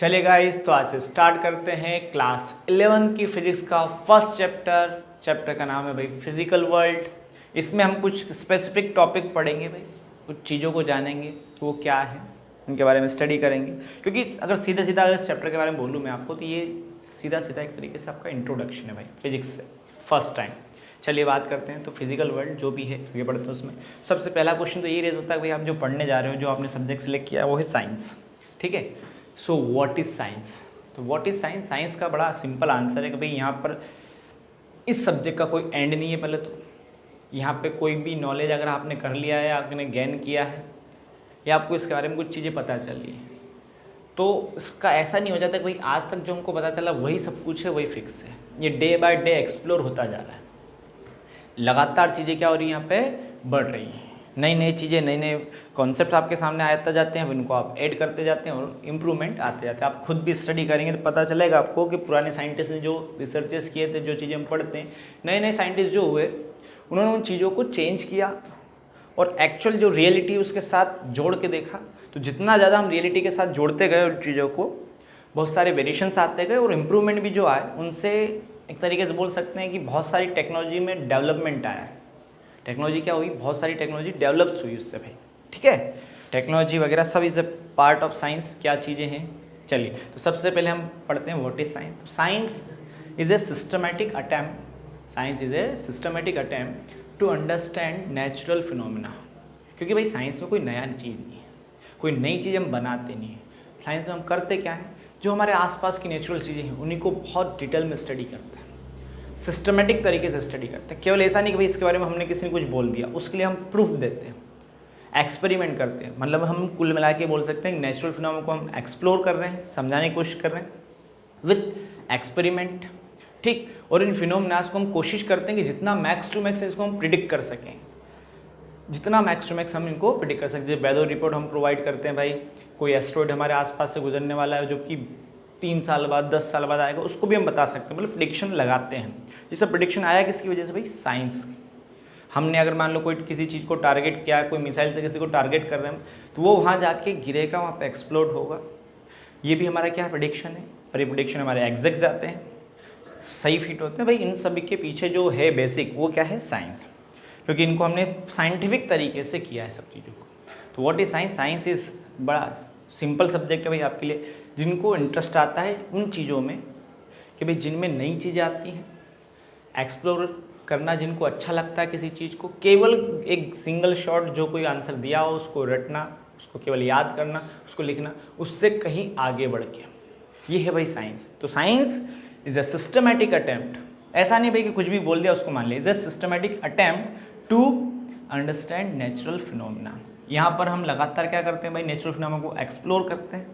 चलिए गाइस, तो आज से स्टार्ट करते हैं क्लास 11 की फिजिक्स का फर्स्ट चैप्टर का नाम है भाई फिजिकल वर्ल्ड। इसमें हम कुछ स्पेसिफिक टॉपिक पढ़ेंगे भाई, कुछ चीज़ों को जानेंगे वो क्या है, उनके बारे में स्टडी करेंगे। क्योंकि अगर सीधा सीधा अगर इस चैप्टर के बारे में बोलूँ मैं आपको, तो ये सीधा सीधा एक तरीके से आपका इंट्रोडक्शन है भाई फिजिक्स से फर्स्ट टाइम। चलिए बात करते हैं। तो फिजिकल वर्ल्ड जो भी है आगे बढ़ते हैं। उसमें सबसे पहला क्वेश्चन तो ये रेज होता है भाई, आप जो पढ़ने जा रहे हो, जो आपने सब्जेक्ट सेलेक्ट किया है वो है साइंस। ठीक है, सो व्हाट इज़ साइंस। तो व्हाट इज़ साइंस, साइंस का बड़ा सिंपल आंसर है कि भाई यहाँ पर इस सब्जेक्ट का कोई एंड नहीं है। पहले तो यहाँ पे कोई भी नॉलेज अगर आपने कर लिया है, आपने गेन किया है, या आपको इसके बारे में कुछ चीज़ें पता चली है, तो इसका ऐसा नहीं हो जाता कि भाई आज तक जो हमको पता चला वही सब कुछ है, वही फिक्स है। ये डे बाय डे एक्सप्लोर होता जा रहा है, लगातार चीज़ें क्या हो रही हैं यहाँ पे, बढ़ रही हैं। नई नई चीज़ें, नए नए कॉन्सेप्ट आपके सामने आते जाते हैं, उनको आप ऐड करते जाते हैं और इम्प्रूवमेंट आते जाते हैं। आप खुद भी स्टडी करेंगे तो पता चलेगा आपको कि पुराने साइंटिस्ट ने जो रिसर्चेस किए थे, जो चीज़ें हम पढ़ते हैं, नए नए साइंटिस्ट जो हुए उन्होंने उन चीज़ों को चेंज किया और एक्चुअल जो रियलिटी उसके साथ जोड़ के देखा। तो जितना ज़्यादा हम रियलिटी के साथ जोड़ते गए उन चीज़ों को, बहुत सारे वेरिएशंस आते गए और इम्प्रूवमेंट भी जो आए उनसे एक तरीके से बोल सकते हैं कि बहुत सारी टेक्नोलॉजी में डेवलपमेंट आया है। टेक्नोलॉजी क्या हुई, बहुत सारी टेक्नोलॉजी डेवलप्स हुई उससे भाई। ठीक है, टेक्नोलॉजी वगैरह सब is a part of science. क्या चीज़ें हैं, चलिए तो सबसे पहले हम पढ़ते हैं what is science. Science is a systematic attempt, science is a systematic attempt to understand natural phenomena. क्योंकि भाई साइंस में कोई नया चीज़ नहीं है, कोई नई चीज़ हम बनाते नहीं हैं। साइंस में हम करते क्या है, जो हमारे आसपास की नेचुरल चीज़ें हैं उन्हीं को बहुत डिटेल में स्टडी करते हैं, सिस्टमेटिक तरीके से स्टडी करते हैं। केवल ऐसा नहीं कि भाई इसके बारे में हमने किसी ने कुछ बोल दिया, उसके लिए हम प्रूफ देते हैं, एक्सपेरिमेंट करते हैं। मतलब हम कुल मिला के बोल सकते हैं नेचुरल फिनोमेना को हम एक्सप्लोर कर रहे हैं, समझाने की कोशिश कर रहे हैं विथ एक्सपेरिमेंट। ठीक, और इन फिनोमेनास को हम कोशिश करते हैं कि जितना मैक्स टू मैक्स इसको हम प्रिडिक्ट कर सकें, जितना मैक्स टू मैक्स हम इनको प्रिडिक्ट कर सकते हैं। वेदर रिपोर्ट हम प्रोवाइड करते हैं भाई, कोई एस्ट्रॉइड हमारे आसपास से गुजरने वाला है जो कि 3 साल बाद 10 साल बाद आएगा, उसको भी हम बता सकते हैं। मतलब प्रिडिक्शन लगाते हैं। जैसे प्रिडिक्शन आया किसकी वजह से भाई, साइंस। हमने अगर मान लो कोई किसी चीज़ को टारगेट किया, कोई मिसाइल से किसी को टारगेट कर रहे हैं, तो वो वहाँ जाके गिरेगा, वहाँ पे एक्सप्लोड होगा। ये भी हमारा क्या प्रिडिक्शन है, और ये प्रिडिक्शन हमारे एग्जैक्ट जाते हैं, सही फिट होते हैं भाई। इन सभी के पीछे जो है बेसिक, वो क्या है, साइंस। क्योंकि इनको हमने साइंटिफिक तरीके से किया है सब चीज़ों को। तो what is science, science is बड़ा सिंपल सब्जेक्ट है भाई आपके लिए, जिनको इंटरेस्ट आता है उन चीज़ों में कि भाई जिनमें नई चीज़ें आती हैं, एक्सप्लोर करना जिनको अच्छा लगता है किसी चीज़ को, केवल एक सिंगल शॉट जो कोई आंसर दिया हो उसको रटना, उसको केवल याद करना, उसको लिखना, उससे कहीं आगे बढ़ के, ये है भाई साइंस। तो science is a systematic attempt, ऐसा नहीं भाई कि कुछ भी बोल दिया उसको मान लिया, is a systematic attempt to understand natural phenomena. यहाँ पर हम लगातार क्या करते हैं भाई, नेचुरल फिनोमिना को एक्सप्लोर करते हैं,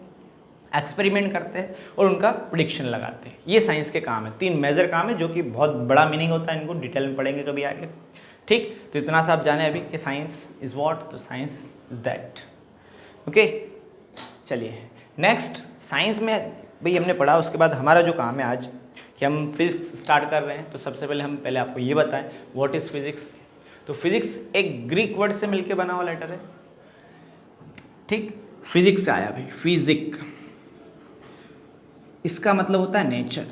एक्सपेरिमेंट करते हैं और उनका प्रिडिक्शन लगाते हैं। ये साइंस के काम है, 3 मेजर काम है, जो कि बहुत बड़ा मीनिंग होता है, इनको डिटेल में पढ़ेंगे कभी आगे। ठीक, तो इतना सा आप जाने अभी कि साइंस इज़ व्हाट, तो साइंस इज़ दैट। ओके, चलिए नेक्स्ट। साइंस में भाई हमने पढ़ा, उसके बाद हमारा जो काम है आज कि हम फिजिक्स स्टार्ट कर रहे हैं। तो सबसे पहले हम पहले आपको ये बताएं व्हाट इज़ फिजिक्स। तो फिजिक्स एक ग्रीक वर्ड से मिलके बना हुआ लेटर है। ठीक, फिजिक्स से आया भाई, फिजिक, इसका मतलब होता है नेचर।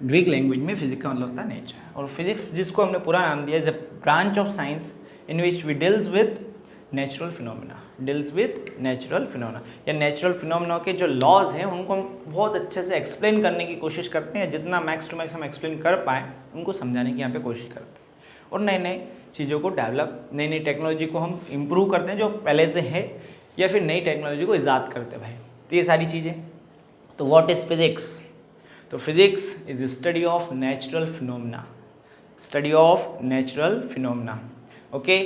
ग्रीक लैंग्वेज में फिजिक्स का मतलब होता है नेचर। और फिजिक्स जिसको हमने पूरा नाम दिया, is a branch of science in which we deals with natural phenomena, deals with natural phenomena, या नेचुरल फिनोमिना के जो लॉज हैं उनको हम बहुत अच्छे से एक्सप्लेन करने की कोशिश करते हैं। जितना मैक्स टू मैक्स हम एक्सप्लेन कर पाएँ उनको समझाने की यहाँ पे कोशिश करते हैं, और नए नए चीज़ों को डेवलप, नई नई टेक्नोलॉजी को हम इम्प्रूव करते हैं जो पहले से है, या फिर नई टेक्नोलॉजी को ईजाद करते हैं भाई। तो ये सारी चीज़ें। तो व्हाट इज़ फिजिक्स, तो physics is study of natural phenomena, study of natural phenomena. Okay,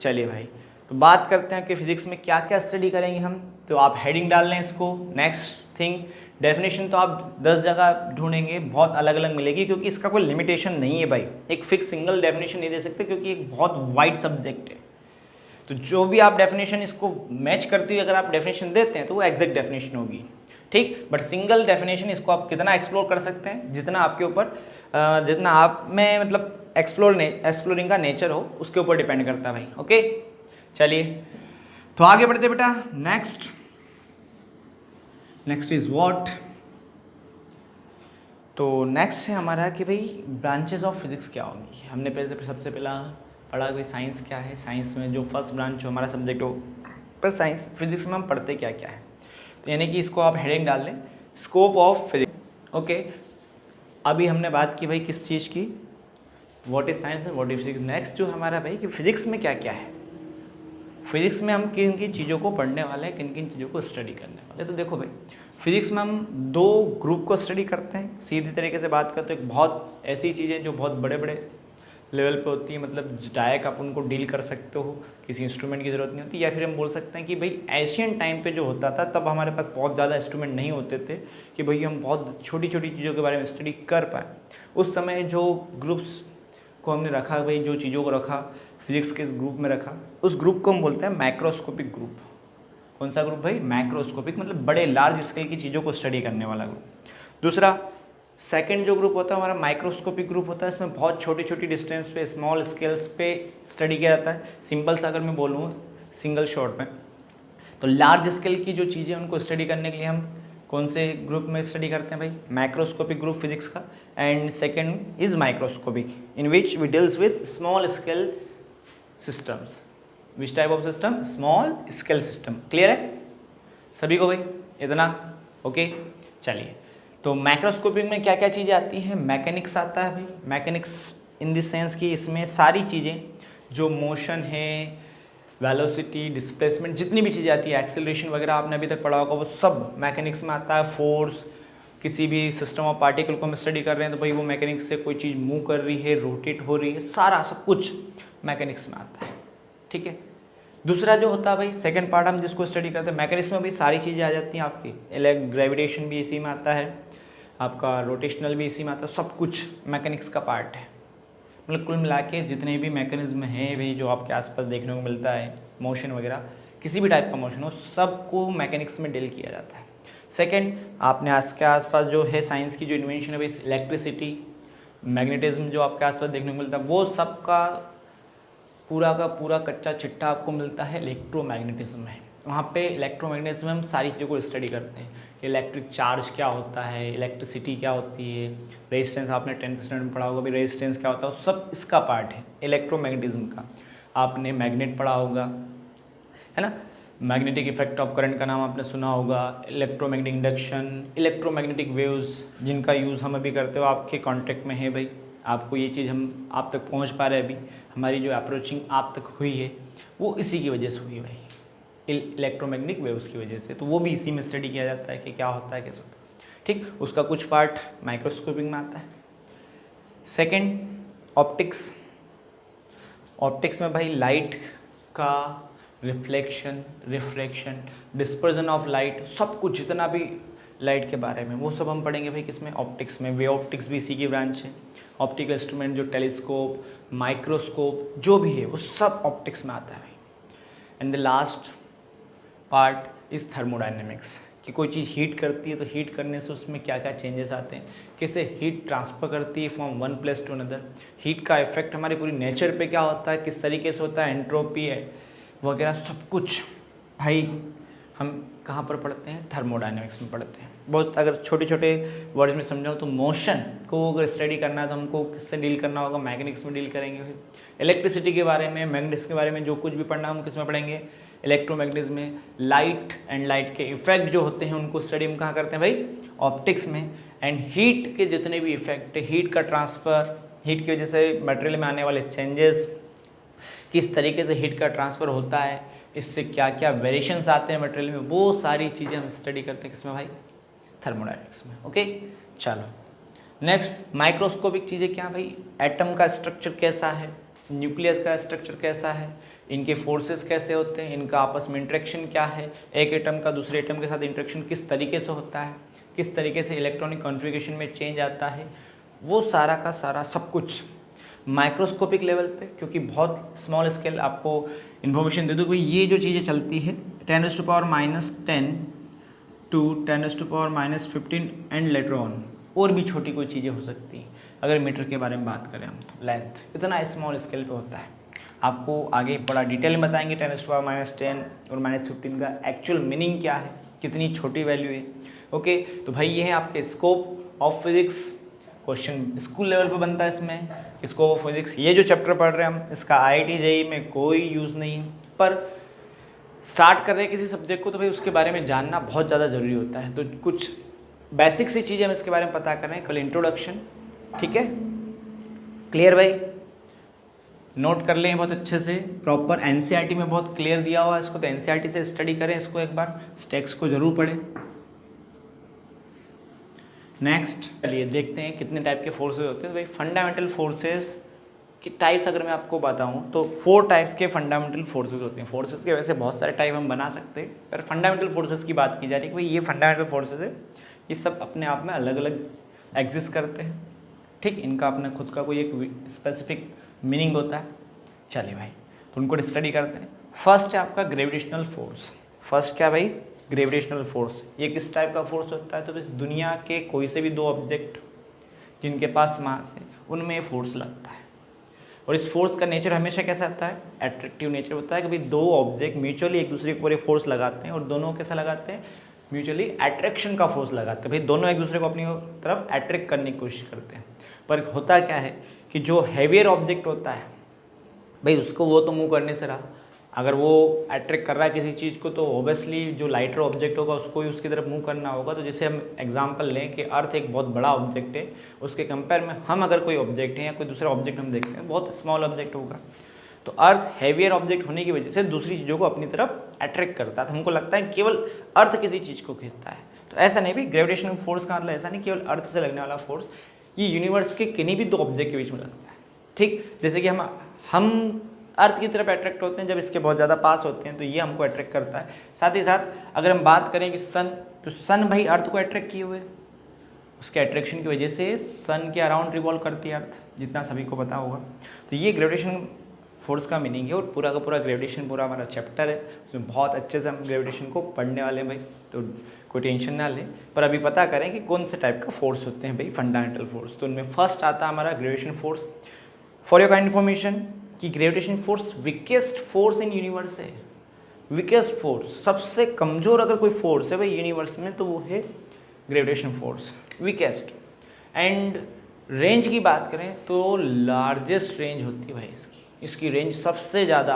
चलिए भाई, तो बात करते हैं कि फिजिक्स में क्या क्या स्टडी करेंगे हम। तो आप हेडिंग डाल लें इसको। नेक्स्ट थिंग, डेफिनेशन तो आप 10 जगह ढूंढेंगे, बहुत अलग अलग मिलेगी, क्योंकि इसका कोई लिमिटेशन नहीं है भाई, एक फिक्स सिंगल डेफिनेशन नहीं दे सकते, क्योंकि एक बहुत वाइड सब्जेक्ट है। तो जो भी आप डेफिनेशन इसको मैच करती हुई अगर आप डेफिनेशन देते हैं तो वो एग्जैक्ट डेफिनेशन होगी। ठीक, बट सिंगल डेफिनेशन इसको आप कितना एक्सप्लोर कर सकते हैं, जितना आपके ऊपर, जितना आप में मतलब एक्सप्लोरिंग का नेचर हो, उसके ऊपर डिपेंड करता है भाई। ओके, चलिए तो आगे बढ़ते बेटा। Next, next is what. तो नेक्स्ट है हमारा कि भाई ब्रांचेस ऑफ फिजिक्स क्या होंगी। हमने पहले सबसे पहला पढ़ा कि साइंस क्या है, साइंस में जो फर्स्ट ब्रांच जो हमारा सब्जेक्ट हो पर साइंस फिजिक्स में हम पढ़ते क्या क्या है। तो यानी कि इसको आप हेडिंग डाल लें, स्कोप ऑफ फिजिक्स। ओके, अभी हमने बात की भाई किस चीज़ की, what is science and what is physics. Next जो हमारा भाई कि फिजिक्स में क्या क्या है, फिजिक्स में हम किन किन चीज़ों को पढ़ने वाले हैं, किन किन चीज़ों को स्टडी करने वाले। तो देखो भाई फिजिक्स में हम दो ग्रुप को स्टडी करते हैं। सीधी तरीके से बात करते हैं, बहुत ऐसी चीज़ें जो बहुत बड़े बड़े लेवल पे होती है, मतलब डायरेक्ट आप उनको डील कर सकते हो, किसी इंस्ट्रूमेंट की ज़रूरत नहीं होती। या फिर हम बोल सकते हैं कि भाई एशियन टाइम पे जो होता था तब हमारे पास बहुत ज़्यादा इंस्ट्रूमेंट नहीं होते थे कि भाई हम बहुत छोटी छोटी चीज़ों के बारे में स्टडी कर पाए। उस समय जो ग्रुप्स को हमने रखा, भाई जो चीज़ों को रखा फिजिक्स के इस ग्रुप में रखा, उस ग्रुप को हम बोलते हैं मैक्रोस्कोपिक ग्रुप। कौन सा ग्रुप भाई? मैक्रोस्कोपिक, मतलब बड़े लार्ज स्केल की चीज़ों को स्टडी करने वाला ग्रुप। दूसरा सेकंड जो ग्रुप होता है हमारा माइक्रोस्कोपिक ग्रुप होता है। इसमें बहुत छोटी छोटी डिस्टेंस पे, स्मॉल स्केल्स पे स्टडी किया जाता है। सिंपल सा अगर मैं बोलूँ सिंगल शॉट में, तो लार्ज स्केल की जो चीज़ें उनको स्टडी करने के लिए हम कौन से ग्रुप में स्टडी करते हैं भाई? मैक्रोस्कोपिक ग्रुप फिजिक्स का। And second is microscopic in which we deals with small scale systems. Which type of system? Small scale system. Clear है सभी को भाई इतना? ओके चलिए, तो माइक्रोस्कोपिक में क्या क्या चीज़ें आती हैं? मैकेनिक्स आता है भाई। मैकेनिक्स इन दिस सेंस कि इसमें सारी चीज़ें जो मोशन है, वेलोसिटी, डिस्प्लेसमेंट, जितनी भी चीज़ें आती है, एक्सेलरेशन वगैरह आपने अभी तक पढ़ा होगा, वो सब मैकेनिक्स में आता है। फोर्स, किसी भी सिस्टम ऑफ पार्टिकल को हम स्टडी कर रहे हैं तो भाई वो मैकेनिक्स से कोई चीज़ मूव कर रही है, रोटेट हो रही है, सारा सब कुछ मैकेनिक्स में आता है। ठीक है, दूसरा जो होता है भाई सेकंड पार्ट हम जिसको स्टडी करते हैं मैकेनिक्स में भी सारी चीज़ें आ जाती हैं आपकी। ग्रेविटेशन भी इसी में आता है, आपका रोटेशनल भी इसी में आता है, सब कुछ मैकेनिक्स का पार्ट है। मतलब कुल मिला के जितने भी मैकेनिज्म हैं भाई जो आपके आसपास देखने को मिलता है, मोशन वगैरह, किसी भी टाइप का मोशन हो, सबको मैकेनिक्स में डील किया जाता है। सेकंड, आपने आज के आसपास जो है साइंस की जो इन्वेंशन है भाई, इलेक्ट्रिसिटी, मैग्नेटिज्म जो आपके आसपास देखने को मिलता है, वो सबका पूरा का पूरा कच्चा चिट्ठा आपको मिलता है इलेक्ट्रोमैग्नेटिज्म में। वहाँ पे इलेक्ट्रोमैग्नेटिज्म में हम सारी चीज़ों को स्टडी करते हैं कि इलेक्ट्रिक चार्ज क्या होता है, इलेक्ट्रिसिटी क्या होती है, रेजिस्टेंस आपने 10th स्टैंडर्ड में पढ़ा होगा भी, रेजिस्टेंस क्या होता है, सब इसका पार्ट है इलेक्ट्रोमैग्नेटिज्म का। आपने मैग्नेट पढ़ा होगा, है ना, मैग्नेटिक इफेक्ट ऑफ करंट का नाम आपने सुना होगा, इलेक्ट्रोमैग्नेटिक इंडक्शन, इलेक्ट्रोमैग्नेटिक वेव्स जिनका यूज़ हम अभी करते हो आपके कॉन्टेक्ट में है भाई। आपको ये चीज़ हम आप तक पहुंच पा रहे हैं अभी, हमारी जो अप्रोचिंग आप तक हुई है वो इसी की वजह से हुई है भाई, इलेक्ट्रोमैग्नेटिक वेव्स की वजह से। तो वो भी इसी में स्टडी किया जाता है कि क्या होता है, कैसे होता है। ठीक, उसका कुछ पार्ट माइक्रोस्कोपिक में आता है। Second, optics. ऑप्टिक्स में भाई लाइट का reflection, refraction, dispersion of light, सब कुछ जितना भी लाइट के बारे में वो सब हम पढ़ेंगे भाई किसमें? ऑप्टिक्स में। वे ऑप्टिक्स भी इसी की ब्रांच है। ऑप्टिकल इंस्ट्रूमेंट जो टेलीस्कोप, माइक्रोस्कोप जो भी है वो सब ऑप्टिक्स में आता है भाई। And the last part is thermodynamics, कि कोई चीज़ हीट करती है तो हीट करने से उसमें क्या क्या चेंजेस आते हैं, कैसे हीट ट्रांसफ़र करती है from one place to another, heat का इफेक्ट हमारी पूरी नेचर पे क्या होता है, किस तरीके से होता है, एंट्रोपी है वगैरह, सब कुछ भाई हम कहाँ पर पढ़ते हैं? थर्मोडायनेमिक्स में पढ़ते हैं। बहुत अगर छोटे छोटे वर्ड्स में समझाऊँ तो मोशन को अगर स्टडी करना है तो हमको किससे डील करना होगा? मैकेनिक्स में डील करेंगे। फिर इलेक्ट्रिसिटी के बारे में, मैग्नेटिक्स के बारे में जो कुछ भी पढ़ना हम किस में पढ़ेंगे? इलेक्ट्रोमैग्नेटिज्म में। लाइट एंड लाइट के इफेक्ट जो होते हैं उनको स्टडी हम कहाँ करते हैं भाई? ऑप्टिक्स में। एंड हीट के जितने भी इफेक्ट, हीट का ट्रांसफ़र, हीट की वजह से मटेरियल में आने वाले चेंजेस, किस तरीके से हीट का ट्रांसफ़र होता है, इससे क्या क्या वेरिएशंस आते हैं मटेरियल में, वो सारी चीज़ें हम स्टडी करते हैं किसमें भाई? थर्मोडायनेमिक्स में। ओके चलो नेक्स्ट, माइक्रोस्कोपिक चीज़ें क्या भाई? एटम का स्ट्रक्चर कैसा है, न्यूक्लियस का स्ट्रक्चर कैसा है, इनके फोर्सेस कैसे होते हैं, इनका आपस में इंटरेक्शन क्या है, एक एटम का दूसरे एटम के साथ इंटरेक्शन किस तरीके से होता है, किस तरीके से इलेक्ट्रॉनिक कॉन्फ़िगरेशन में चेंज आता है, वो सारा का सारा सब कुछ माइक्रोस्कोपिक लेवल पे, क्योंकि बहुत स्मॉल स्केल आपको इन्फॉर्मेशन दे दूँ भाई, ये जो चीज़ें चलती है 10⁻⁻10 टू 10⁻⁻15 एंड लेटर ऑन, और भी छोटी कोई चीज़ें हो सकती हैं। अगर मीटर के बारे में बात करें हम तो लेंथ इतना स्मॉल स्केल पे होता है। आपको आगे बड़ा डिटेल में बताएंगे 10⁻⁻10 और -15 का एक्चुअल मीनिंग क्या है, कितनी छोटी वैल्यू है। ओके, तो भाई ये है आपके scope of physics. Question school level पे बनता है इसमें, स्कोप ऑफ फिजिक्स। ये जो चैप्टर पढ़ रहे हैं हम, इसका IIT JEE में कोई यूज़ नहीं, पर स्टार्ट कर रहे हैं किसी सब्जेक्ट को तो भाई उसके बारे में जानना बहुत ज़्यादा ज़रूरी होता है। तो कुछ बेसिक सी चीज़ें हम इसके बारे में पता कर रहे हैं, कल इंट्रोडक्शन। ठीक है, क्लियर भाई? नोट कर लें बहुत अच्छे से, प्रॉपर NCERT में बहुत क्लियर दिया हुआ है इसको, तो NCERT से स्टडी करें इसको, एक बार टेक्स्ट को जरूर पढ़ें। नेक्स्ट चलिए देखते हैं कितने टाइप के फोर्सेस होते हैं। तो भाई फंडामेंटल फोर्सेस की टाइप्स अगर मैं आपको बताऊं तो 4 टाइप्स के फंडामेंटल फोर्सेस होते हैं। फोर्सेस के वैसे बहुत सारे टाइप हम बना सकते हैं, पर फंडामेंटल फोर्सेस की बात की जा रही है कि भाई ये फंडामेंटल फोर्सेस है, ये सब अपने आप में अलग अलग एग्जिस्ट करते हैं। ठीक, इनका अपना खुद का कोई एक स्पेसिफिक मीनिंग होता है। चलिए भाई, तो उनको स्टडी करते हैं। फर्स्ट है आपका ग्रेविटेशनल फोर्स। फर्स्ट क्या भाई? Gravitational force. ये किस टाइप का फोर्स होता है? तो इस दुनिया के कोई से भी 2 ऑब्जेक्ट जिनके पास मास है उनमें फोर्स लगता है, और इस फोर्स का नेचर हमेशा कैसा होता है? एट्रैक्टिव नेचर होता है। कभी 2 ऑब्जेक्ट म्यूचुअली एक दूसरे के ऊपर फोर्स लगाते हैं, और दोनों कैसा लगाते हैं? म्यूचुअली अट्रैक्शन का फोर्स लगाते हैं। भाई दोनों एक दूसरे को अपनी तरफ अट्रैक्ट करने की कोशिश करते हैं। पर होता क्या है कि जो हैवियर ऑब्जेक्ट होता है भाई उसको वो तो मूव करने से रहा, अगर वो अट्रैक्ट कर रहा है किसी चीज़ को तो ऑब्वियसली जो लाइटर ऑब्जेक्ट होगा उसको ही उसकी तरफ मूव करना होगा। तो जैसे हम एग्जांपल लें कि अर्थ एक बहुत बड़ा ऑब्जेक्ट है, उसके कंपेयर में हम अगर कोई ऑब्जेक्ट है या कोई दूसरा ऑब्जेक्ट हम देखते हैं बहुत स्मॉल ऑब्जेक्ट होगा, तो अर्थ हैवियर ऑब्जेक्ट होने की वजह से दूसरी चीज़ों को अपनी तरफ अट्रैक्ट करता है। तो हमको लगता है केवल अर्थ किसी चीज़ को खींचता है, तो ऐसा नहीं भी। ग्रेविटेशनल फोर्स का मतलब ऐसा नहीं केवल अर्थ से लगने वाला फोर्स, ये यूनिवर्स के किन्हीं भी 2 ऑब्जेक्ट के बीच में लगता है। ठीक, जैसे कि हम अर्थ की तरफ अट्रैक्ट होते हैं जब इसके बहुत ज़्यादा पास होते हैं, तो ये हमको अट्रैक्ट करता है। साथ ही साथ अगर हम बात करें कि सन, तो सन भाई अर्थ को अट्रैक्ट किए हुए, उसके अट्रैक्शन की वजह से सन के अराउंड रिवॉल्व करती है अर्थ, जितना सभी को पता होगा। तो ये ग्रेविटेशन फोर्स का मीनिंग है, और पूरा का पूरा ग्रेविटेशन पूरा हमारा चैप्टर है, उसमें बहुत अच्छे से हम ग्रेविटेशन को पढ़ने वाले हैं भाई, तो कोई टेंशन ना लें। पर अभी पता करें कि कौन से टाइप का फोर्स होते हैं भाई फंडामेंटल फोर्स। तो उनमें फर्स्ट आता है हमारा gravitation force. For your kind information कि gravitation force weakest force in universe है। वीकेस्ट फोर्स, सबसे कमज़ोर अगर कोई फोर्स है भाई यूनिवर्स में तो वो है gravitation force, weakest. And range की बात करें तो लार्जेस्ट रेंज होती है भाई इसकी रेंज सबसे ज़्यादा।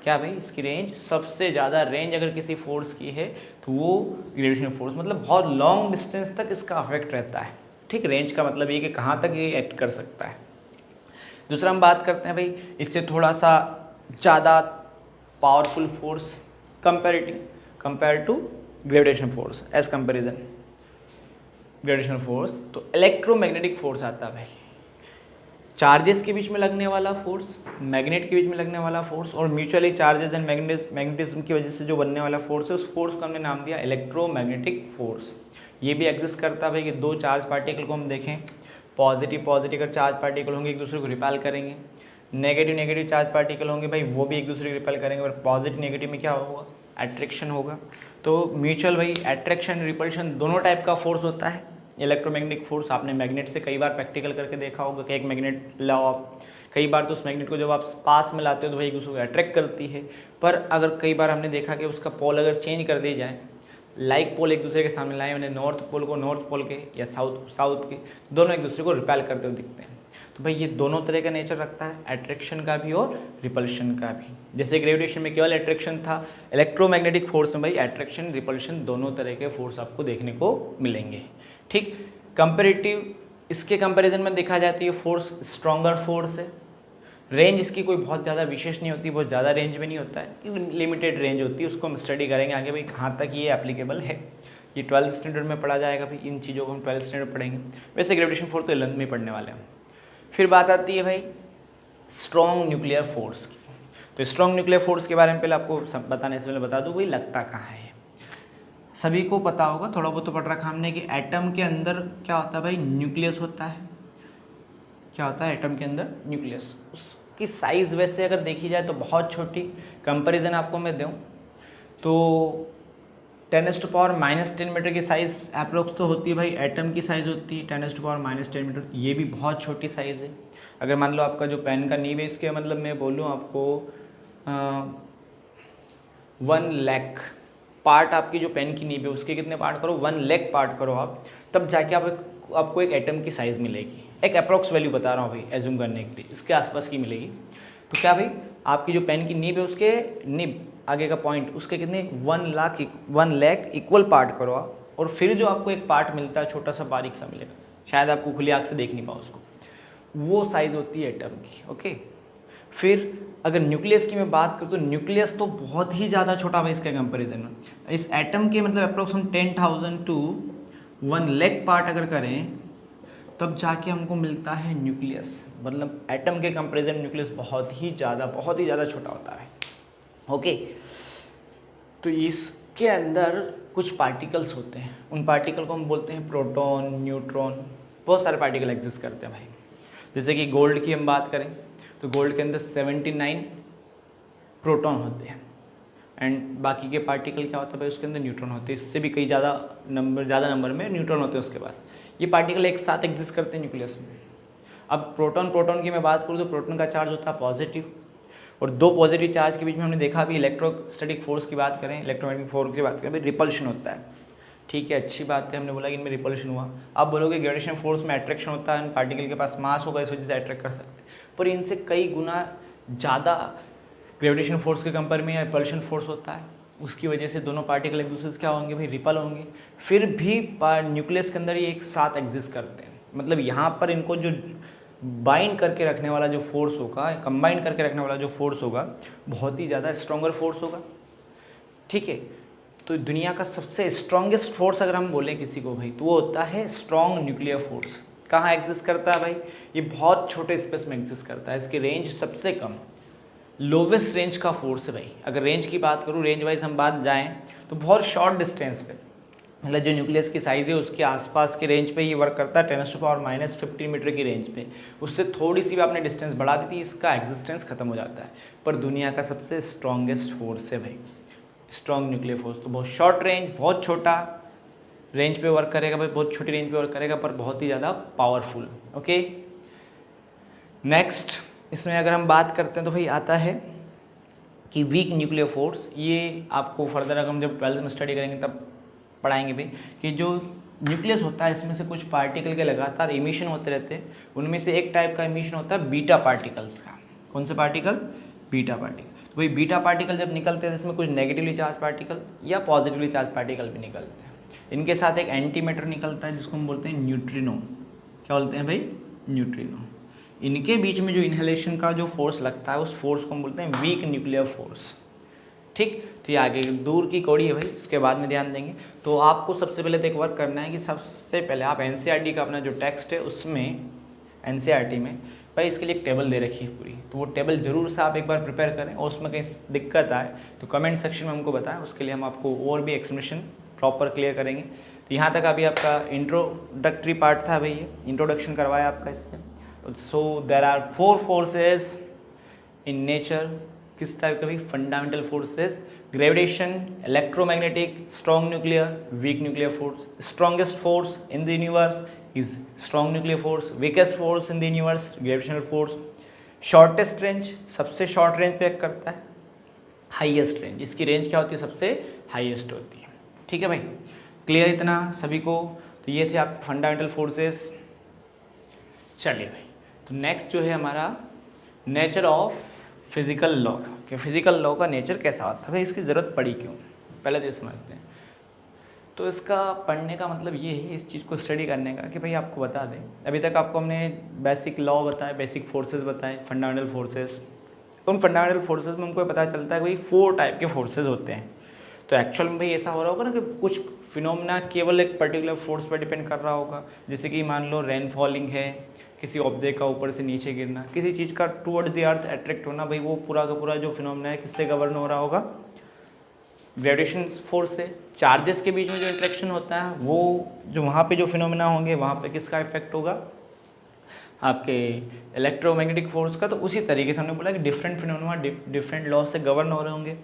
क्या भाई? इसकी रेंज सबसे ज़्यादा रेंज अगर किसी फोर्स की है तो वो ग्रेविटेशन फोर्स, मतलब बहुत लॉन्ग डिस्टेंस तक इसका अफेक्ट रहता है। ठीक, रेंज का मतलब ये कि कहाँ तक ये एक्ट कर सकता है। दूसरा हम बात करते हैं भाई इससे थोड़ा सा ज़्यादा powerful force compare to gravitation force, as comparison gravitation force, तो इलेक्ट्रोमैग्नेटिक फोर्स आता है भाई। चार्जेस के बीच में लगने वाला फोर्स, मैग्नेट के बीच में लगने वाला फोर्स, और म्यूचुअली चार्जेस एंड मैग्नेटिज्म की वजह से जो बनने वाला फोर्स है, उस फोर्स को हमने नाम दिया इलेक्ट्रोमैग्नेटिक फोर्स। ये भी एग्जिस्ट करता है भाई कि 2 चार्ज पार्टिकल को हम देखें, पॉजिटिव अगर चार्ज पार्टिकल होंगे एक दूसरे को रिपेल करेंगे, नेगेटिव चार्ज पार्टिकल होंगे भाई वो भी एक दूसरे को रिपेल करेंगे, और पॉजिटिव नेगेटिव में क्या होगा? अट्रैक्शन होगा। तो म्यूचुअल भाई अट्रैक्शन रिपल्शन दोनों टाइप का फोर्स होता है इलेक्ट्रोमैग्नेटिक फोर्स। आपने मैग्नेट से कई बार प्रैक्टिकल करके देखा होगा कि एक मैग्नेट लाओ आप, कई बार तो उस मैग्नेट को जब आप पास में लाते हो तो भाई एक दूसरे को अट्रैक्ट करती है। पर अगर कई बार हमने देखा कि उसका पोल अगर चेंज कर दी जाए, लाइक पोल एक दूसरे के सामने लाए, मैंने नॉर्थ पोल को नॉर्थ पोल के या साउथ के, दोनों एक दूसरे को रिपेल करते हुए दिखते हैं। तो भाई ये दोनों तरह का नेचर रखता है, अट्रैक्शन का भी और रिपल्शन का भी। जैसे ग्रेविटेशन में केवल अट्रैक्शन था, इलेक्ट्रोमैग्नेटिक फोर्स में भाई अट्रैक्शन रिपल्शन दोनों तरह के फोर्स आपको देखने को मिलेंगे। ठीक, कंपेरेटिव इसके कंपैरिजन में देखा जाए तो ये फोर्स स्ट्रॉन्गर फोर्स है। रेंज इसकी कोई बहुत ज़्यादा विशेष नहीं होती, बहुत ज़्यादा रेंज में नहीं होता है, लिमिटेड रेंज होती है। उसको हम स्टडी करेंगे आगे भाई कहाँ तक ये एप्लीकेबल है। ये 12th स्टैंडर्ड में पढ़ा जाएगा भाई, इन चीज़ों को हम 12th स्टैंडर्ड पढ़ेंगे। वैसे ग्रेविटेशन फोर्स तो 11th में पढ़ने वाले हैं। फिर बात आती है भाई स्ट्रॉन्ग न्यूक्लियर फोर्स की। तो स्ट्रॉन्ग न्यूक्लियर फोर्स के बारे में पहले आपको बताने से पहले बता दूँ भाई लगता कहाँ है। सभी को पता होगा, थोड़ा बहुत तो पढ़ रखा हमने कि एटम के अंदर क्या होता है भाई? न्यूक्लियस होता है। क्या होता है एटम के अंदर? न्यूक्लियस। उसकी साइज़ वैसे अगर देखी जाए तो बहुत छोटी, कंपैरिजन आपको मैं दूँ तो 10⁻⁻10 मीटर की साइज़ अप्रोक्स तो होती है भाई, एटम की साइज़ होती है 10⁻⁻10 मीटर। ये भी बहुत छोटी साइज़ है। अगर मान लो आपका जो पेन का नीब है, इसके मतलब मैं बोलूँ आपको 1 लाख पार्ट आपकी जो पेन की नीब है उसके कितने पार्ट करो, 1 लाख पार्ट करो आप, तब जाके आपको एक एटम की साइज़ मिलेगी। एक अप्रॉक्स वैल्यू बता रहा हूँ भाई एज्यूम करने के लिए, इसके आसपास की मिलेगी। तो क्या भाई आपकी जो पेन की नीब है उसके नीब आगे का पॉइंट उसके कितने 1 लाख इक्वल पार्ट करो आप, और फिर जो आपको एक पार्ट मिलता है छोटा सा बारीक सा मिलेगा, शायद आपको खुली आँख से देख नहीं पाओ उसको, वो साइज़ होती है एटम की। ओके, फिर अगर न्यूक्लियस की मैं बात करूँ तो न्यूक्लियस तो बहुत ही ज़्यादा छोटा भाई इसके कंपैरिजन में। इस एटम के मतलब अप्रोक्स हम 10,000 टू 1 लाख पार्ट अगर करें तब जाके हमको मिलता है न्यूक्लियस। मतलब एटम के कंपैरिजन न्यूक्लियस बहुत ही ज़्यादा छोटा होता है। ओके, तो इसके अंदर कुछ पार्टिकल्स होते हैं, उन पार्टिकल को हम बोलते हैं प्रोटॉन, न्यूट्रॉन, बहुत सारे पार्टिकल एग्जिस्ट करते हैं भाई। जैसे कि गोल्ड की हम बात करें तो गोल्ड के अंदर 79 प्रोटॉन होते हैं, एंड बाकी के पार्टिकल क्या होता है भाई उसके अंदर न्यूट्रॉन होते हैं, इससे भी कई ज़्यादा नंबर में न्यूट्रॉन होते हैं उसके पास। ये पार्टिकल एक साथ एग्जिस्ट करते हैं न्यूक्लियस में। अब प्रोटॉन की मैं बात करूँ तो प्रोटॉन का चार्ज होता है पॉजिटिव, और दो पॉजिटिव चार्ज के बीच में हमने देखा अभी इलेक्ट्रोस्टैटिक फोर्स की बात करें, इलेक्ट्रोमैग्नेटिक फोर्स की बात करें भाई रिपल्शन होता है। ठीक है, अच्छी बात है, हमने बोला कि इनमें रिपल्शन हुआ। आप बोलोगे ग्रेविटेशन फोर्स में अट्रैक्शन होता है, पार्टिकल के पास मास होगा इस वजह से अट्रैक्ट कर सकते हैं, पर इनसे कई गुना ज़्यादा ग्रेविटेशन फोर्स के कंपेयर में या रिपल्शन फोर्स होता है, उसकी वजह से दोनों पार्टिकल एक दूसरे से क्या होंगे भाई रिपल होंगे। फिर भी न्यूक्लियस के अंदर ये एक साथ एग्जिस्ट करते हैं, मतलब यहाँ पर इनको जो बाइंड करके रखने वाला जो फोर्स होगा, कंबाइन करके रखने वाला जो फोर्स होगा बहुत ही ज़्यादा स्ट्रॉन्गर फोर्स होगा। ठीक है, तो दुनिया का सबसे स्ट्रॉन्गेस्ट फोर्स अगर हम बोलें किसी को भाई तो वो होता है स्ट्रॉन्ग न्यूक्लियर फोर्स। कहाँ एग्जिस्ट करता है भाई, ये बहुत छोटे स्पेस में एग्जिस्ट करता है, इसकी रेंज सबसे कम, लोवेस्ट रेंज का फोर्स है भाई। अगर रेंज की बात करूँ, रेंज वाइज हम बात जाएँ तो बहुत शॉर्ट डिस्टेंस पे, मतलब जो न्यूक्लियस की साइज़ है उसके आसपास के रेंज पे ये वर्क करता है 10⁻⁻15 मीटर की रेंज पे। उससे थोड़ी सी भी आपने डिस्टेंस बढ़ा दी थी इसका एग्जिस्टेंस खत्म हो जाता है। पर दुनिया का सबसे स्ट्रॉन्गेस्ट फोर्स है भाई स्ट्रॉन्ग न्यूक्लियर फोर्स। तो बहुत शॉर्ट रेंज, बहुत छोटा रेंज पे वर्क करेगा भाई, बहुत छोटी रेंज पे वर्क करेगा, पर बहुत ही ज़्यादा पावरफुल। ओके, नेक्स्ट इसमें अगर हम बात करते हैं तो भाई आता है कि वीक न्यूक्लियर फोर्स। ये आपको फर्दर अगर हम जब 12th में स्टडी करेंगे तब पढ़ाएंगे भी कि जो न्यूक्लियस होता है इसमें से कुछ पार्टिकल के लगातार इमिशन होते रहते हैं, उनमें से एक टाइप का इमिशन होता है बीटा पार्टिकल्स का। कौन से पार्टिकल? Beta particle. तो भाई बीटा पार्टिकल जब निकलते हैं इसमें कुछ नेगेटिवली चार्ज पार्टिकल या पॉजिटिवली चार्ज पार्टिकल भी निकलते हैं। इनके साथ एक एंटी मैटर निकलता है जिसको हम बोलते हैं न्यूट्रिनो। क्या बोलते हैं भाई? न्यूट्रिनो। इनके बीच में जो इनहेलेशन का जो फोर्स लगता है उस फोर्स को हम बोलते हैं वीक न्यूक्लियर फोर्स। ठीक, तो ये आगे दूर की कौड़ी है भाई, इसके बाद में ध्यान देंगे। तो आपको सबसे पहले तो एक वर्क करना है कि सबसे पहले आप एनसीईआरटी का अपना जो टेक्स्ट है उसमें एनसीईआरटी में भाई इसके लिए एक टेबल दे रखी है पूरी, तो वो टेबल ज़रूर से आप एक बार प्रिपेयर करें, और उसमें कहीं दिक्कत आए तो कमेंट सेक्शन में हमको बताएं, उसके लिए हम आपको और भी एक्सप्लेनेशन प्रॉपर क्लियर करेंगे। तो यहाँ तक अभी आपका इंट्रोडक्टरी पार्ट था भाई, ये इंट्रोडक्शन करवाया आपका इससे। So there are 4 forces in nature. किस टाइप का भी? Fundamental forces, gravitation, electromagnetic, strong nuclear, weak nuclear force. Strongest force in the universe is strong nuclear force, weakest force in the universe gravitational force. Shortest range, सबसे short range पे act करता है। Highest range, इसकी range क्या होती है? सबसे highest होती है। ठीक है भाई, क्लियर इतना सभी को? तो ये थे आपके फंडामेंटल फोर्सेस। चलिए भाई, तो नेक्स्ट जो है हमारा नेचर ऑफ फिजिकल लॉ कि फिजिकल लॉ का नेचर कैसा होता है भाई, इसकी ज़रूरत पड़ी क्यों, पहले तो समझते हैं। तो इसका पढ़ने का मतलब ये है, इस चीज़ को स्टडी करने का, कि भाई आपको बता दें अभी तक आपको हमने बेसिक लॉ बताए, बेसिक फोर्सेस बताए, फंडामेंटल फोर्सेस। उन फंडामेंटल फोर्सेस में हमको पता चलता है भाई 4 टाइप के फोर्सेस होते हैं। तो एक्चुअल में भाई ऐसा हो रहा होगा ना कि कुछ फिनोमेना केवल एक पर्टिकुलर फोर्स पर डिपेंड कर रहा होगा, जैसे कि मान लो रेन फॉलिंग है, किसी ऑब्जेक्ट का ऊपर से नीचे गिरना, किसी चीज़ का टुवर्ड्स द अर्थ अट्रैक्ट होना, भाई वो पूरा का पूरा जो फिनोमेना है किससे गवर्न हो रहा होगा? ग्रेविटेशन फोर्स से। चार्जेस के बीच में जो इंटरेक्शन होता है वो जो वहाँ पे जो फिनोमेना होंगे वहाँ पे किसका इफेक्ट होगा? आपके इलेक्ट्रोमैग्नेटिक फोर्स का। तो उसी तरीके से हमने बोला कि डिफरेंट फिनोमेना डिफरेंट लॉ से गवर्न हो रहे होंगे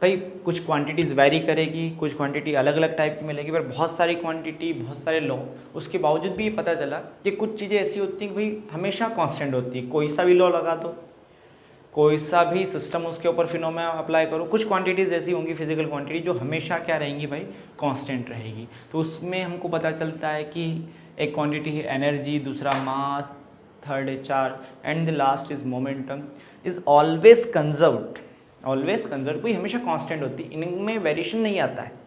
भाई। कुछ क्वांटिटीज़ वैरी करेगी, कुछ क्वांटिटी अलग अलग टाइप की मिलेगी, पर बहुत सारी क्वांटिटी, बहुत सारे लॉ, उसके बावजूद भी ये पता चला कि कुछ चीज़ें ऐसी होती हैं कि भाई हमेशा कांस्टेंट होती है। कोई सा भी लॉ लगा दो, कोई सा भी सिस्टम उसके ऊपर फिनोमेना अप्लाई करो, कुछ क्वांटिटीज़ ऐसी होंगी फिजिकल क्वांटिटी जो हमेशा क्या रहेंगी भाई, कांस्टेंट रहेगी। तो उसमें हमको पता चलता है कि एक क्वांटिटी है एनर्जी, दूसरा मास, थर्ड है charge, and the last is momentum is always conserved. Always conserve कोई हमेशा कांस्टेंट होती है, इनमें वेरिएशन नहीं आता है।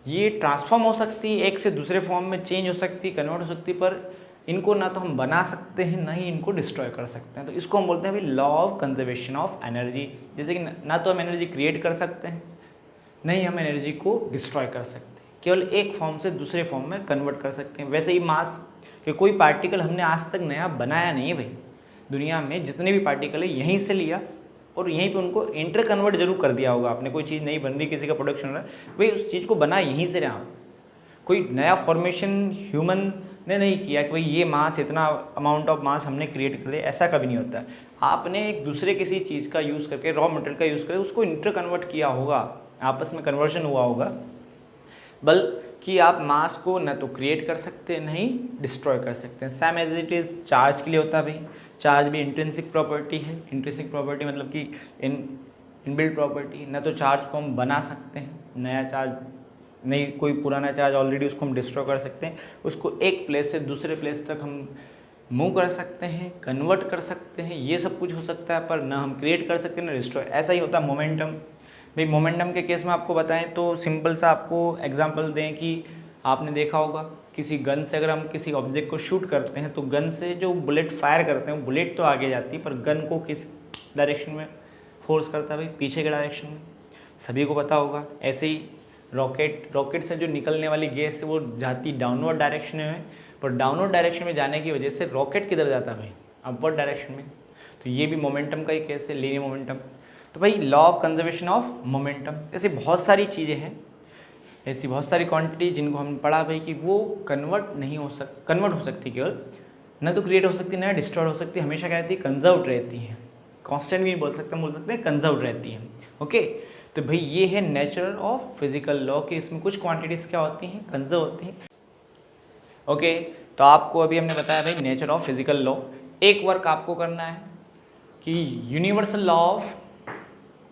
ये ट्रांसफॉर्म हो सकती है, एक से दूसरे फॉर्म में चेंज हो सकती है, कन्वर्ट हो सकती है, पर इनको ना तो हम बना सकते हैं ना ही इनको डिस्ट्रॉय कर सकते हैं। तो इसको हम बोलते हैं भाई law of conservation of energy. जैसे कि ना तो हम एनर्जी क्रिएट कर सकते हैं, नहीं हम एनर्जी को डिस्ट्रॉय कर सकते हैं, केवल एक फॉर्म से दूसरे फॉर्म में कन्वर्ट कर सकते हैं। वैसे ही मास कि कोई पार्टिकल हमने आज तक नया बनाया नहीं है भाई, दुनिया में जितने भी पार्टिकल है यहीं से लिया और यहीं पे उनको इंटर कन्वर्ट जरूर कर दिया होगा आपने। कोई चीज़ नहीं बन रही, किसी का प्रोडक्शन हो रहा है, भाई उस चीज़ को बना यहीं से रहा। कोई नया फॉर्मेशन ह्यूमन ने नहीं किया कि भाई ये मास, इतना अमाउंट ऑफ मास हमने क्रिएट कर लिया, ऐसा कभी नहीं होता। आपने एक दूसरे किसी चीज़ का यूज़ करके, रॉ मटेरियल का यूज़ करके उसको इंटर कन्वर्ट किया होगा, आपस में कन्वर्जन हुआ होगा। बल्कि आप मास को न तो क्रिएट कर सकते हैं नहीं डिस्ट्रॉय कर सकते हैं। Same as it is charge के लिए होता है भाई, चार्ज भी इंट्रिंसिक प्रॉपर्टी है। इंट्रिंसिक प्रॉपर्टी मतलब कि इनबिल्ट प्रॉपर्टी। न तो चार्ज को हम बना सकते हैं, नया चार्ज नहीं, कोई पुराना चार्ज ऑलरेडी उसको हम डिस्ट्रॉय कर सकते हैं, उसको एक प्लेस से दूसरे प्लेस तक हम मूव कर सकते हैं, कन्वर्ट कर सकते हैं, ये सब कुछ हो सकता है, पर ना हम क्रिएट कर सकते हैं ना डिस्ट्रॉय। ऐसा ही होता है मोमेंटम। भाई मोमेंटम के केस में आपको बताएं तो सिंपल सा आपको एग्जांपल दें कि आपने देखा होगा किसी गन से अगर हम किसी ऑब्जेक्ट को शूट करते हैं तो गन से जो बुलेट फायर करते हैं, बुलेट तो आगे जाती है पर गन को किस डायरेक्शन में फोर्स करता है भाई, पीछे के डायरेक्शन में, सभी को पता होगा। ऐसे ही रॉकेट से जो निकलने वाली गैस है वो जाती डाउनवर्ड डायरेक्शन में, पर डाउनवर्ड डायरेक्शन में जाने की वजह से रॉकेट किधर जाता है भाई, अपवर्ड डायरेक्शन में। तो ये भी मोमेंटम का ही केस है, लीनियर मोमेंटम। तो भाई law of conservation of momentum, ऐसी बहुत सारी चीज़ें हैं, ऐसी बहुत सारी क्वांटिटी जिनको हम पढ़ा भाई कि वो कन्वर्ट हो सकती केवल, न तो क्रिएट हो सकती ना डिस्ट्रॉय हो सकती, हमेशा क्या रहती है, कंजर्व्ड रहती है। कांस्टेंट भी नहीं बोल सकते, हम बोल सकते हैं कंजर्व्ड रहती है। ओके, तो भाई ये है नेचर ऑफ फिजिकल लॉ कि इसमें कुछ क्वांटिटीज़ क्या होती हैं, कंजर्व होती हैं। ओके, तो आपको अभी हमने बताया भाई नेचर ऑफ फिजिकल लॉ। एक वर्क आपको करना है कि universal law of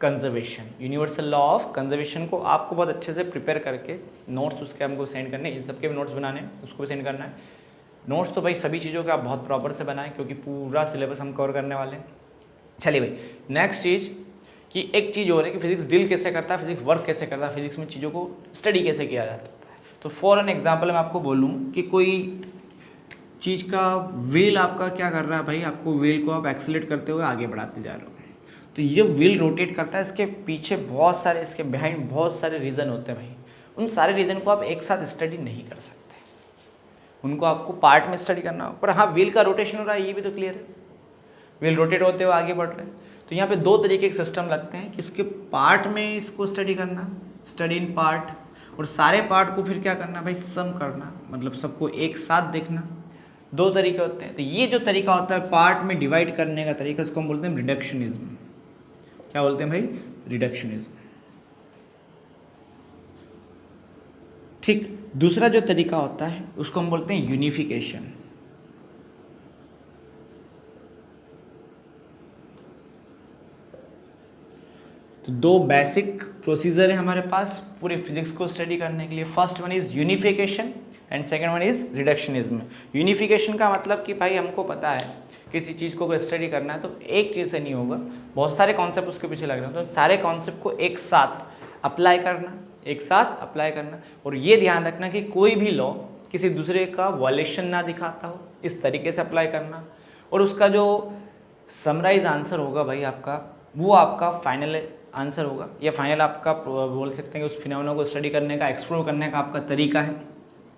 conservation, universal law of conservation को आपको बहुत अच्छे से प्रिपेयर करके नोट्स उसके हमको सेंड करने, इन सबके भी नोट्स बनाने हैं, उसको भी सेंड करना है। नोट्स तो भाई सभी चीज़ों के आप बहुत प्रॉपर से बनाएं क्योंकि पूरा सिलेबस हम कवर करने वाले हैं। चलिए भाई, नेक्स्ट चीज़ कि एक चीज़ और है कि फिजिक्स डील कैसे करता है, फिजिक्स वर्क कैसे करता है, फिजिक्स में चीज़ों को स्टडी कैसे किया जा सकता है। तो फॉर एन एग्जाम्पल मैं आपको बोलूँ कि कोई चीज़ का व्हील आपका क्या कर रहा है भाई, आपको व्हील को आप एक्सीलरेट करते हुए आगे बढ़ाते जा रहे हो, तो ये व्हील रोटेट करता है, इसके पीछे बहुत सारे, इसके बिहाइंड बहुत सारे रीज़न होते हैं भाई। उन सारे रीज़न को आप एक साथ स्टडी नहीं कर सकते, उनको आपको पार्ट में स्टडी करना हो। पर हाँ, व्हील का रोटेशन हो रहा है ये भी तो क्लियर है, व्हील रोटेट होते हुए आगे बढ़ रहे हैं। तो यहाँ पे दो तरीके के सिस्टम लगते हैं कि इसके पार्ट में इसको स्टडी करना, स्टडी इन पार्ट, और सारे पार्ट को फिर क्या करना भाई, सम करना, मतलब सबको एक साथ देखना। दो तरीके होते हैं। तो ये जो तरीका होता है पार्ट में डिवाइड करने का तरीका, इसको हम बोलते हैं रिडक्शनिज्म। क्या बोलते हैं भाई, रिडक्शनिज्म। ठीक, दूसरा जो तरीका होता है उसको हम बोलते हैं यूनिफिकेशन। तो दो बेसिक प्रोसीजर है हमारे पास पूरे फिजिक्स को स्टडी करने के लिए। First one is unification and second one is reductionism. Unification का मतलब कि भाई हमको पता है किसी चीज़ को अगर स्टडी करना है तो एक चीज़ से नहीं होगा, बहुत सारे कॉन्सेप्ट उसके पीछे लग रहे हैं, तो सारे कॉन्सेप्ट को एक साथ अप्लाई करना, एक साथ अप्लाई करना। और ये ध्यान रखना कि कोई भी लॉ किसी दूसरे का वॉलेशन ना दिखाता हो, इस तरीके से अप्लाई करना। और उसका जो समराइज आंसर होगा भाई आपका, वो आपका फाइनल आंसर होगा, या फाइनल आपका बोल सकते हैं कि उस फिनोमेना को स्टडी करने का, एक्सप्लोर करने का आपका तरीका है,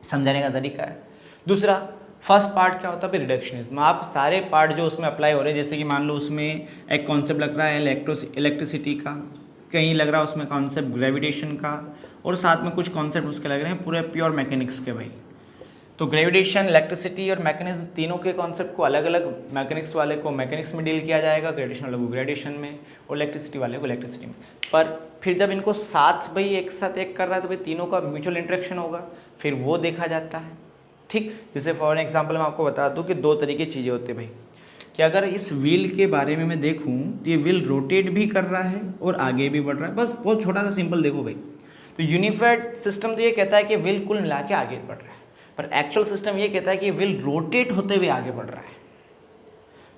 समझाने का तरीका है। दूसरा, फर्स्ट पार्ट क्या होता है रिडक्शनिज्म। आप सारे पार्ट जो उसमें अप्लाई हो रहे हैं, जैसे कि मान लो उसमें एक कॉन्सेप्ट लग रहा है इलेक्ट्रिसिटी का, कहीं लग रहा है उसमें कॉन्सेप्ट ग्रेविटेशन का, और साथ में कुछ कॉन्सेप्ट उसके लग रहे हैं पूरे प्योर मैकेनिक्स के भाई। तो ग्रेविटेशन, इलेक्ट्रिसिटी और मैकेनिज्म तीनों के कॉन्सेप्ट को अलग अलग, मैकेनिक्स वाले को मैकेनिक्स में डील किया जाएगा, ग्रेविटेशन वाले को ग्रेविटेशन में, और इलेक्ट्रिसिटी वाले को इलेक्ट्रिसिटी में। पर फिर जब इनको साथ भाई एक साथ एक कर रहा है तो भाई तीनों का म्यूचुअल इंटरेक्शन होगा, फिर वो देखा जाता है। ठीक, जैसे फॉर एग्जांपल मैं आपको बता दूं कि दो तरीके की चीज़ें होती है भाई। कि अगर इस व्हील के बारे में मैं देखूं तो ये व्हील रोटेट भी कर रहा है और आगे भी बढ़ रहा है। बस बहुत छोटा सा सिंपल देखो भाई। तो यूनिफाइड सिस्टम तो ये कहता है कि व्हील कुल मिला के आगे बढ़ रहा है, पर एक्चुअल सिस्टम ये कहता है कि व्हील रोटेट होते हुए आगे बढ़ रहा है।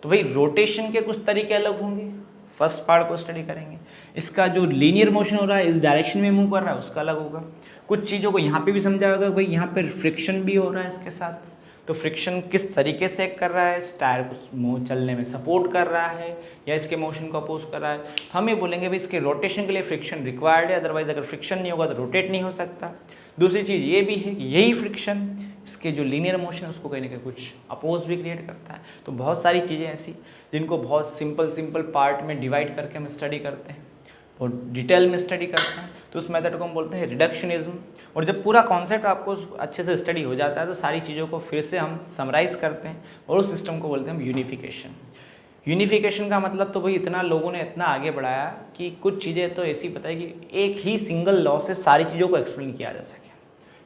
तो भाई रोटेशन के कुछ तरीके अलग होंगे, फर्स्ट पार्ट को स्टडी करेंगे। इसका जो लीनियर मोशन हो रहा है, इस डायरेक्शन में मूव कर रहा है, उसका अलग होगा। कुछ चीज़ों को यहाँ पे भी समझा होगा, भाई यहाँ पे फ्रिक्शन भी हो रहा है इसके साथ, तो फ्रिक्शन किस तरीके से कर रहा है, टायर को चलने में सपोर्ट कर रहा है या इसके मोशन को अपोज कर रहा है। हम ये बोलेंगे भाई इसके रोटेशन के लिए फ्रिक्शन रिक्वायर्ड है, अदरवाइज अगर फ्रिक्शन नहीं होगा तो रोटेट नहीं हो सकता। दूसरी चीज़ ये भी है कि यही फ्रिक्शन इसके जो लीनियर मोशन है उसको कहीं ना कहीं कुछ अपोज भी क्रिएट करता है। तो बहुत सारी चीज़ें ऐसी जिनको बहुत सिंपल पार्ट में डिवाइड करके हम स्टडी करते हैं और डिटेल में स्टडी करते हैं, तो उस मेथड को हम बोलते हैं रिडक्शनिज्म। और जब पूरा कॉन्सेप्ट आपको अच्छे से स्टडी हो जाता है तो सारी चीज़ों को फिर से हम समराइज़ करते हैं और उस सिस्टम को बोलते हैं हम यूनिफिकेशन। यूनिफिकेशन का मतलब तो भाई इतना लोगों ने इतना आगे बढ़ाया कि कुछ चीज़ें तो ऐसी पता है कि एक ही सिंगल लॉ से सारी चीज़ों को एक्सप्लेन किया जा सके।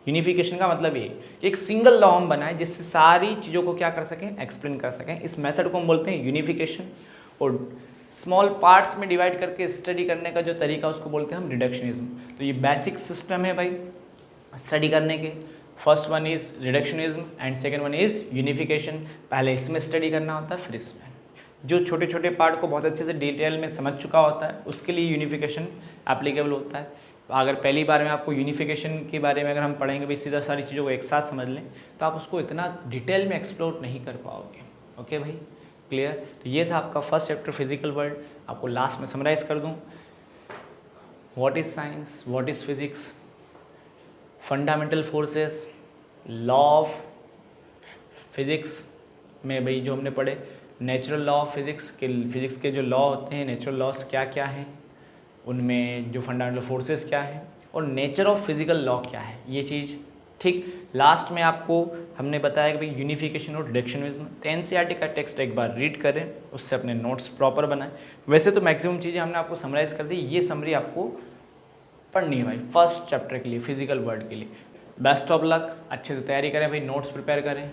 यूनिफिकेशन का मतलब ये कि एक सिंगल लॉ हम बनाए जिससे सारी चीज़ों को क्या कर सकें, एक्सप्लेन कर सकें। इस मेथड को हम बोलते हैं यूनिफिकेशन। और स्मॉल पार्ट्स में डिवाइड करके स्टडी करने का जो तरीका उसको बोलते हैं हम रिडक्शनिज्म। तो ये बेसिक सिस्टम है भाई स्टडी करने के। First one is reductionism and second one is unification. पहले इसमें स्टडी करना होता है, फिर इसमें। जो छोटे छोटे पार्ट को बहुत अच्छे से डिटेल में समझ चुका होता है उसके लिए यूनिफिकेशन एप्लीकेबल होता है। अगर पहली बार में आपको यूनिफिकेशन के बारे में अगर हम पढ़ेंगे भाई सीधा सारी चीज़ों को एक साथ समझ लें तो आप उसको इतना डिटेल में एक्सप्लोर नहीं कर पाओगे। ओके भाई, क्लियर। तो ये था आपका फर्स्ट चैप्टर फिजिकल वर्ल्ड। आपको लास्ट में समराइज़ कर दूं, what is science, what is physics, fundamental forces, law of physics में भाई जो हमने पढ़े नेचुरल लॉ ऑफ फिजिक्स के जो लॉ होते हैं, नेचुरल लॉस क्या क्या हैं, उनमें जो फंडामेंटल फोर्सेस क्या है और नेचर ऑफ फिजिकल लॉ क्या है, ये चीज़। ठीक, लास्ट में आपको हमने बताया कि भाई यूनिफिकेशन और रिडक्शनिज्म। तो एनसीईआरटी का टेक्स्ट एक बार रीड करें, उससे अपने नोट्स प्रॉपर बनाएं। वैसे तो मैक्सिमम चीज़ें हमने आपको समराइज़ कर दी, ये समरी आपको पढ़नी है भाई फर्स्ट चैप्टर के लिए, फिजिकल वर्ल्ड के लिए। बेस्ट ऑफ लक, अच्छे से तैयारी करें भाई, नोट्स प्रिपेयर करें।